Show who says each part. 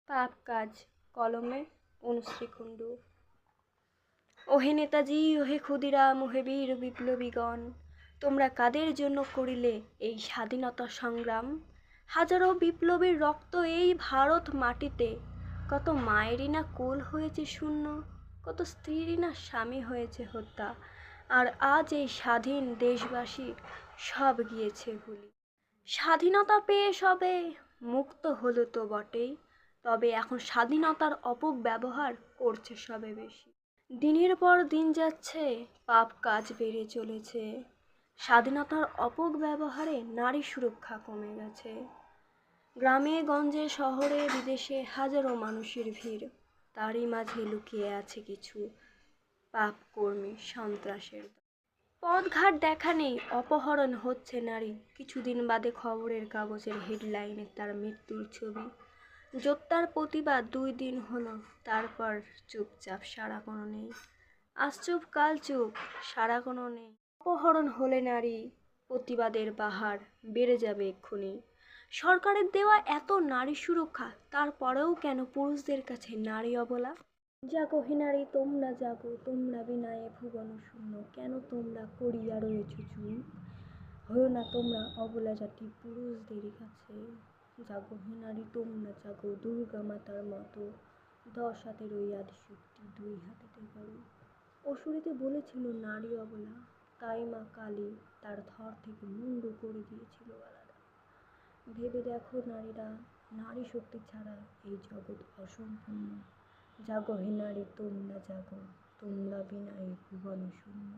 Speaker 1: পাপ কাজ কলমে অনুশ্রী কুণ্ডু। ওহে নেতাজি, ওহে ক্ষুদিরাম, ওহে বীর বিপ্লবীগণ, তোমরা কাদের জন্য করিলে এই স্বাধীনতা সংগ্রাম? হাজারো বিপ্লবীর রক্ত এই ভারত মাটিতে, কত মায়েরই না কোল হয়েছে শূন্য, কত স্ত্রীরই না স্বামী হয়েছে হত্যা, আর আজ এই স্বাধীন দেশবাসী সব গিয়েছে ভুলি। স্বাধীনতা পেয়ে সবে মুক্ত হলো তো বটেই, তবে এখন স্বাধীনতার অপব্যবহার করছে সবে বেশি। দিনের পর দিন যাচ্ছে, পাপ কাজ বেড়ে চলেছে, স্বাধীনতার অপব্যবহারে নারী সুরক্ষা কমে গেছে। গ্রামে গঞ্জে শহরে বিদেশে হাজারো মানুষের ভিড়, তারই মাঝে লুকিয়ে আছে কিছু পাপ কর্মী সন্ত্রাসের দল। পথঘাট দেখা নেই, অপহরণ হচ্ছে নারী, কিছুদিন বাদে খবরের কাগজের হেডলাইনে তার মৃত্যুর ছবি। যোদ্ধার প্রতিবাদ 2 দিন হলো, তারপর চুপচাপ, সাড়া কোনো নেই। আজ চুপ কাল চুপ, সাড়া কোনো নেই। অপহরণ হলে নারী প্রতিবাদের বাহার বেড়ে যাবে এক্ষুনি। সরকারের দেওয়া এত নারী সুরক্ষা, তারপরেও কেন পুরুষদের কাছে নারী অবলা? জাগো হে নারী তোমরা জাগো, তোমরা বিনায়ে ভুবন শূন্য, কেন তোমরা করিয়া রয়েছ চুপ? হও না তোমরা অবলা জাতি পুরুষদের কাছে। জাগো হে নারী তোমরা জাগো, দুর্গা মাতার মতো 10 হাতের ওই আদিশক্তি 2 হাতেতে করো। অসুরীতে বলেছিল নারী অবলা, তাই মা কালী তার ধর থেকে মুন্ডু করে দিয়েছিল আলাদা। ভেবে দেখো নারীরা, নারী শক্তি ছাড়া এই জগৎ অসম্পূর্ণ। জাগো হে নারী তোমরা জাগো, তোমরা বিনা এই ভুবন শূন্য।